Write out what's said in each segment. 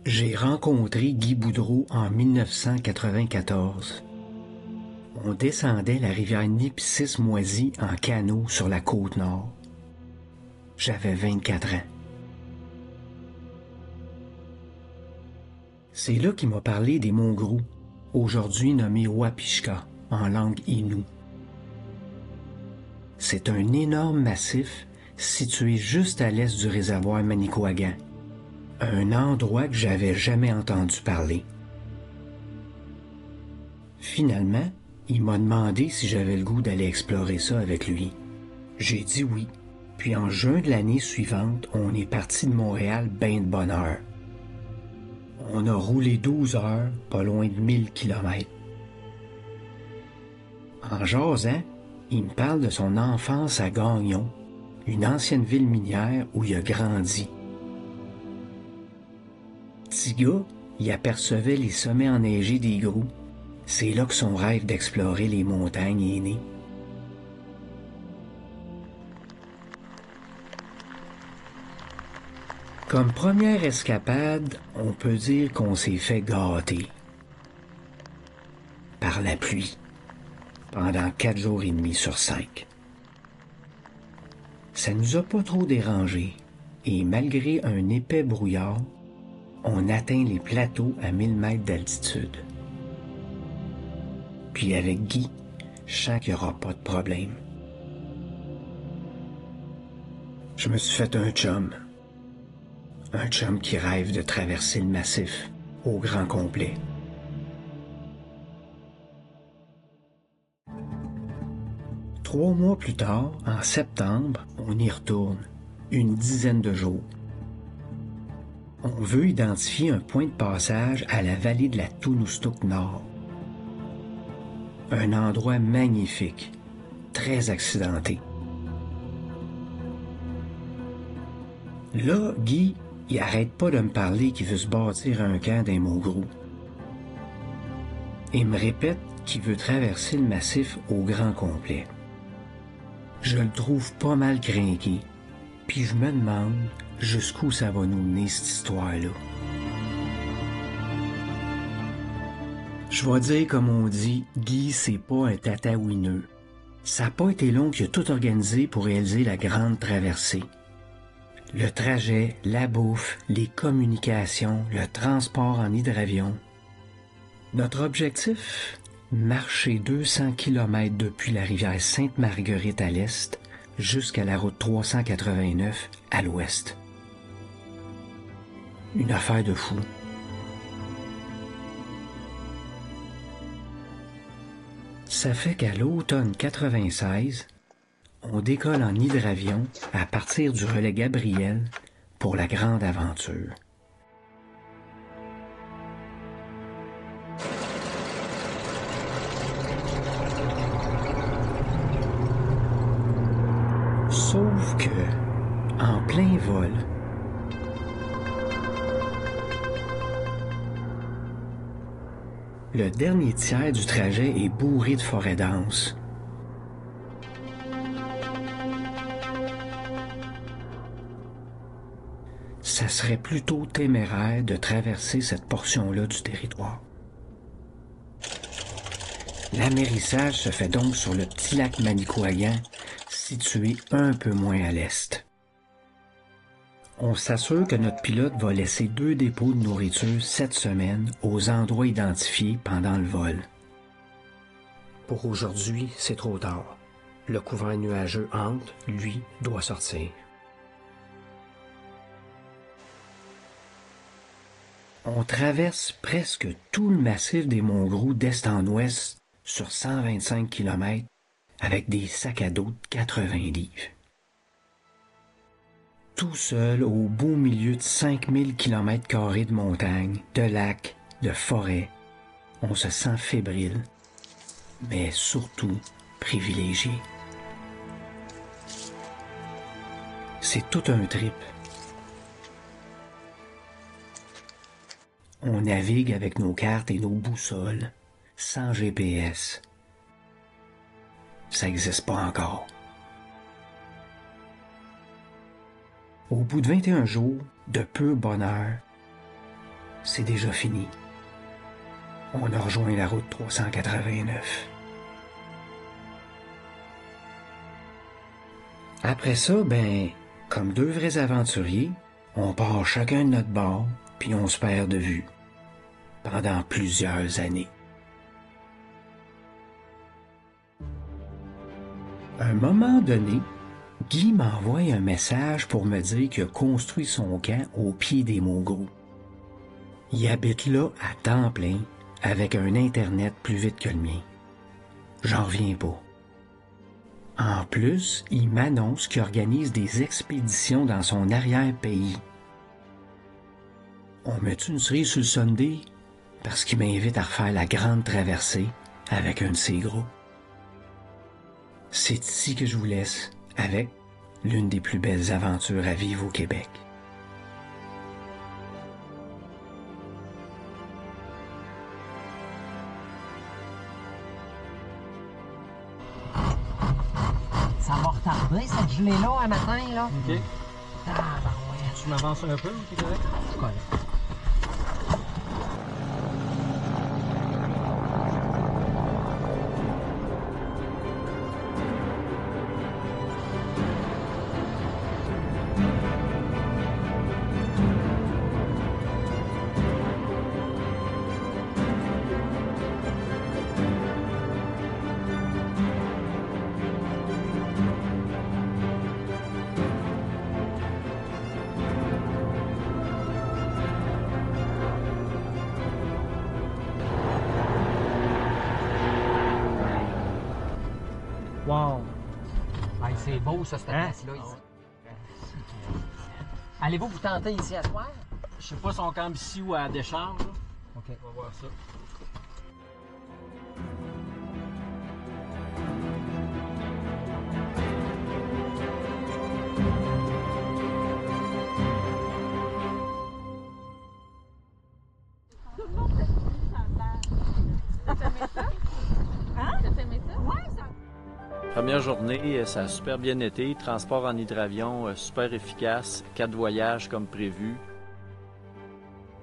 J'ai rencontré Guy Boudreau en 1994. On descendait la rivière Nipissimoisie en canot sur la côte nord. J'avais 24 ans. C'est là qu'il m'a parlé des monts Gros, aujourd'hui nommés Wapishka en langue Innu. C'est un énorme massif situé juste à l'est du réservoir Manicouagan, un endroit que j'avais jamais entendu parler. Finalement, il m'a demandé si j'avais le goût d'aller explorer ça avec lui. J'ai dit oui, puis en juin de l'année suivante, on est parti de Montréal ben de bonne heure. On a roulé 12 heures, pas loin de 1000 kilomètres. En jasant, il me parle de son enfance à Gagnon, une ancienne ville minière où il a grandi. Petit gars, il apercevait les sommets enneigés des Gros. C'est là que son rêve d'explorer les montagnes est né. Comme première escapade, on peut dire qu'on s'est fait gâter. Par la pluie. Pendant 4 jours et demi sur 5. Ça nous a pas trop dérangés, et malgré un épais brouillard, on atteint les plateaux à 1000 mètres d'altitude. Puis avec Guy, je sens qu'il n'y aura pas de problème. Je me suis fait un chum. Un chum qui rêve de traverser le massif au grand complet. Trois mois plus tard, en septembre, on y retourne, une dizaine de jours. On veut identifier un point de passage à la vallée de la Tounoustuk Nord. Un endroit magnifique, très accidenté. Là, Guy, il arrête pas de me parler qu'il veut se bâtir un camp dans les monts Gros. Il me répète qu'il veut traverser le massif au grand complet. Je le trouve pas mal crinqué, puis je me demande jusqu'où ça va nous mener cette histoire-là. Je vais dire comme on dit, Guy c'est pas un tataouineux. Ça n'a pas été long qu'il a tout organisé pour réaliser la grande traversée. Le trajet, la bouffe, les communications, le transport en hydravion. Notre objectif? Marcher 200 km depuis la rivière Sainte-Marguerite à l'est jusqu'à la route 389 à l'ouest. Une affaire de fou. Ça fait qu'à l'automne 96, on décolle en hydravion à partir du relais Gabriel pour la grande aventure. Sauf que, en plein vol, le dernier tiers du trajet est bourré de forêts denses. Ça serait plutôt téméraire de traverser cette portion-là du territoire. L'amérissage se fait donc sur le petit lac Manicouagan, situé un peu moins à l'est. On s'assure que notre pilote va laisser 2 dépôts de nourriture cette semaine aux endroits identifiés pendant le vol. Pour aujourd'hui, c'est trop tard. Le couvert nuageux entre, lui, doit sortir. On traverse presque tout le massif des monts Gros d'est en ouest sur 125 km avec des sacs à dos de 80 livres. Tout seul au beau milieu de 5000 km² de montagnes, de lacs, de forêts, on se sent fébrile, mais surtout privilégié. C'est tout un trip. On navigue avec nos cartes et nos boussoles, sans GPS. Ça n'existe pas encore. Au bout de 21 jours, de peu bonheur, c'est déjà fini. On a rejoint la route 389. Après ça, comme deux vrais aventuriers, on part chacun de notre bord, puis on se perd de vue. Pendant plusieurs années. À un moment donné, Guy m'envoie un message pour me dire qu'il a construit son camp au pied des Maugrous. Il habite là à temps plein, avec un Internet plus vite que le mien. J'en reviens pas. En plus, il m'annonce qu'il organise des expéditions dans son arrière-pays. On met une cerise sur le Sunday parce qu'il m'invite à refaire la grande traversée avec un de ses groupes. C'est ici que je vous laisse avec l'une des plus belles aventures à vivre au Québec. Ça va retarder cette gelée-là un matin, là. OK. Ah, ben ouais. Tu m'avances un peu, c'est correct? C'est correct. Wow! Hey, c'est beau, ça, cette place-là, ici. Allez-vous vous tenter ici à soir? Je sais pas si on campe ici ou à la décharge. Là. OK. On va voir ça. Première journée, ça a super bien été. Transport en hydravion, super efficace. 4 voyages comme prévu.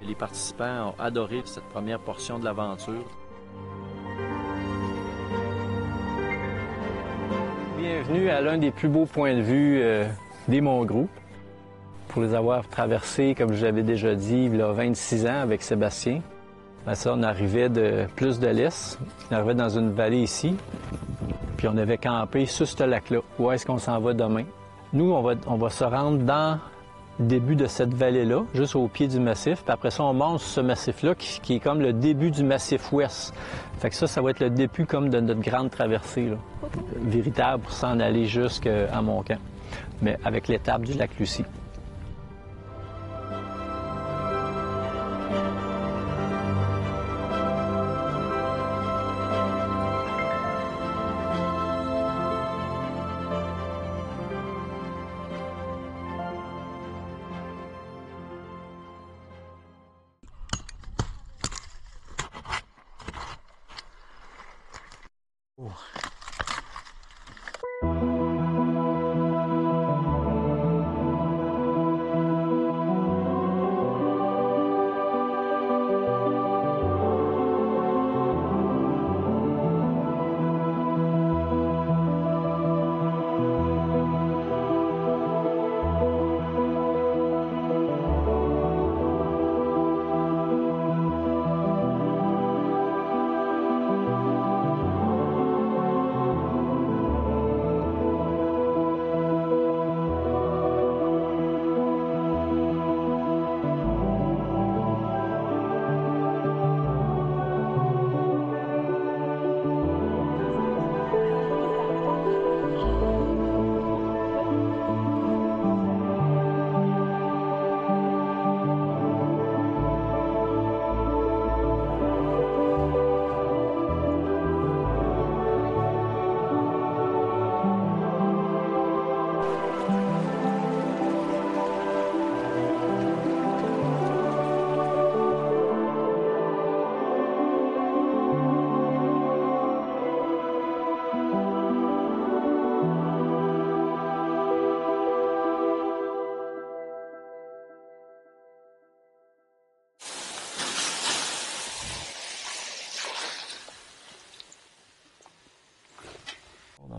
Les participants ont adoré cette première portion de l'aventure. Bienvenue à l'un des plus beaux points de vue des Maugrous. Pour les avoir traversés, comme je l'avais déjà dit, il y a 26 ans avec Sébastien. Ben ça, on arrivait de plus de l'est. On arrivait dans une vallée ici. Puis on avait campé sur ce lac-là. Où est-ce qu'on s'en va demain? Nous, on va se rendre dans le début de cette vallée-là, juste au pied du massif. Puis après ça, on monte sur ce massif-là qui est comme le début du massif ouest. Fait que ça va être le début comme de notre grande traversée, là, véritable pour s'en aller jusqu'à Montcalm, mais avec l'étape du lac Lucie.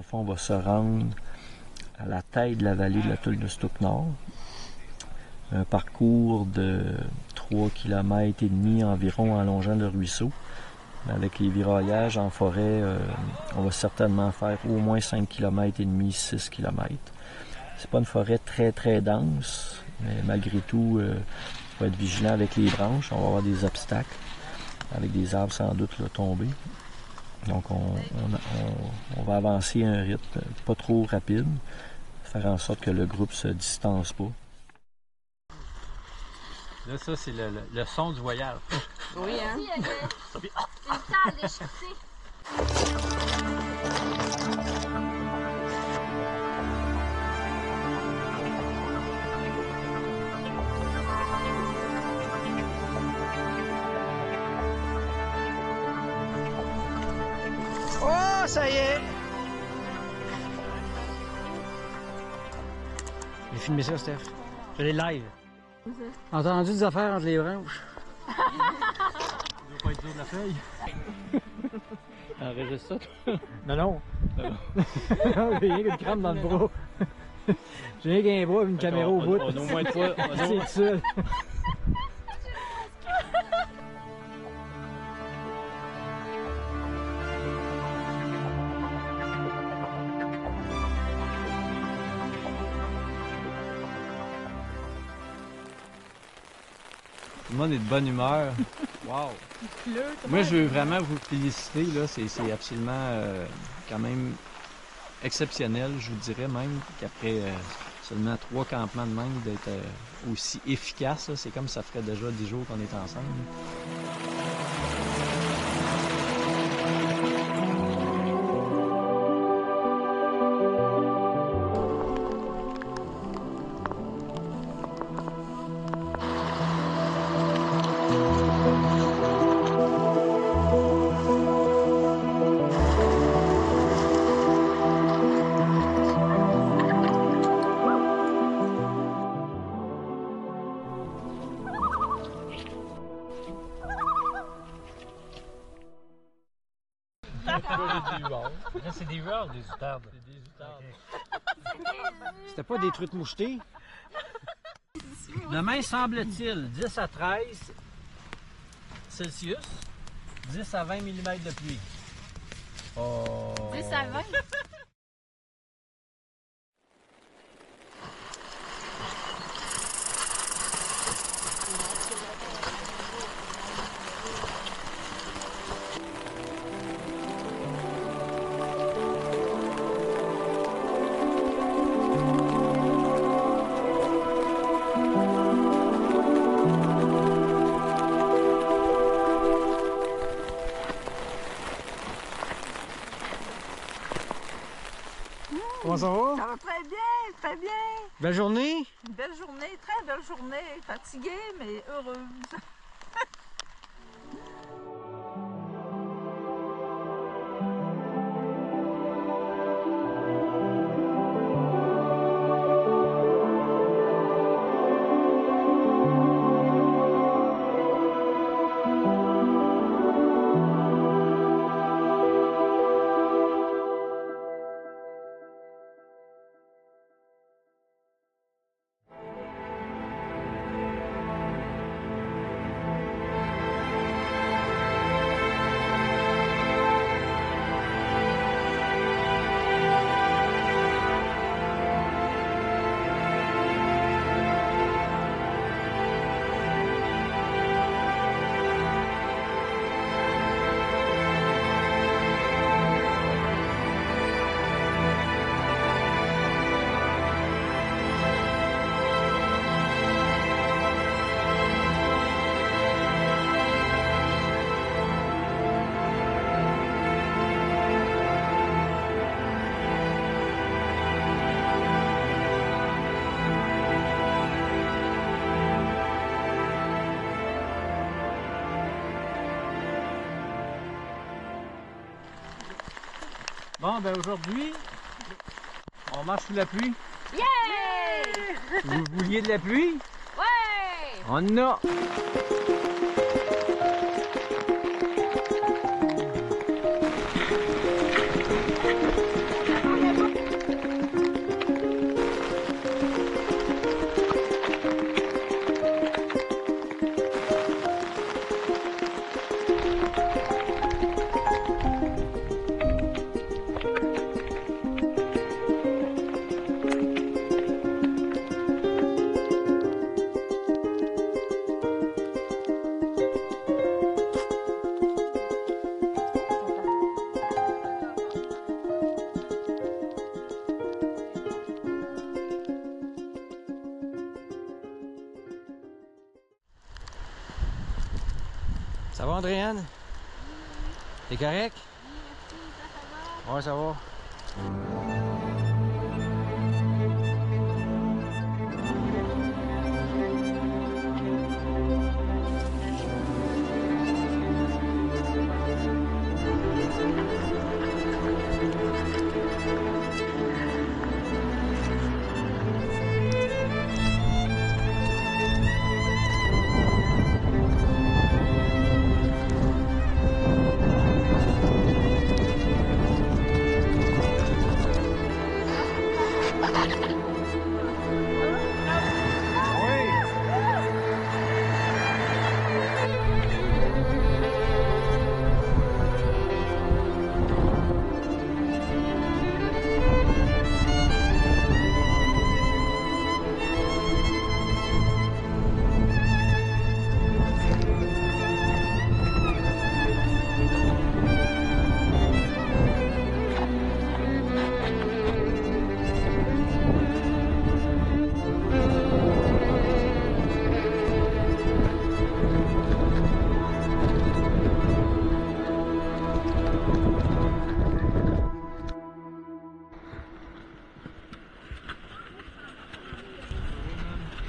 fond, on va se rendre à la tête de la vallée de l'atoll de Stoup-Nord. Un parcours de 3 km et demi environ en longeant le ruisseau. Avec les viraillages en forêt, on va certainement faire au moins 5 km et demi, 6 km. C'est pas une forêt très très dense, mais malgré tout, il faut être vigilant avec les branches. On va avoir des obstacles, avec des arbres sans doute là, tombés. Donc on va avancer à un rythme pas trop rapide, faire en sorte que le groupe se distance pas. Là, ça, c'est le son du voyage. Oui, hein? Ici, il y a une salle déchiquetée. Oh, ça y est! J'ai filmé ça, Steph. Je l'ai live. Entendu des affaires entre les branches. Ça doit pas être dur de la feuille. Enregistre ça, toi? Non, non. J'ai rien qu'une crème dans le bras. J'ai rien qu'un bras et une caméra au bout. On a au moins trois. C'est tout seul. Tout le monde est de bonne humeur. Wow! Moi, je veux vraiment vous féliciter. Là. C'est absolument quand même exceptionnel. Je vous dirais même qu'après seulement 3 campements de même, d'être aussi efficace, c'est comme ça ferait déjà 10 jours qu'on est ensemble. C'est des huards, des outardes. C'est des outardes. C'était pas des truites mouchetées? Demain, semble-t-il, 10 à 13 Celsius, 10 à 20 mm de pluie. Oh. 10 à 20? Comment ça va? Ça va très bien, très bien. Belle journée? Une belle journée, très belle journée. Fatiguée, mais heureuse. Bon, ben aujourd'hui, on marche sous la pluie. Yeah! Vous vouliez de la pluie? Ouais! On en a! Ça va, Andréane? T'es correct? Ouais, ça va.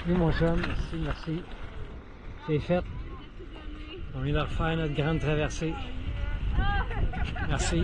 Oui, mon chum, merci, merci. C'est fait. On vient de refaire notre grande traversée. Merci.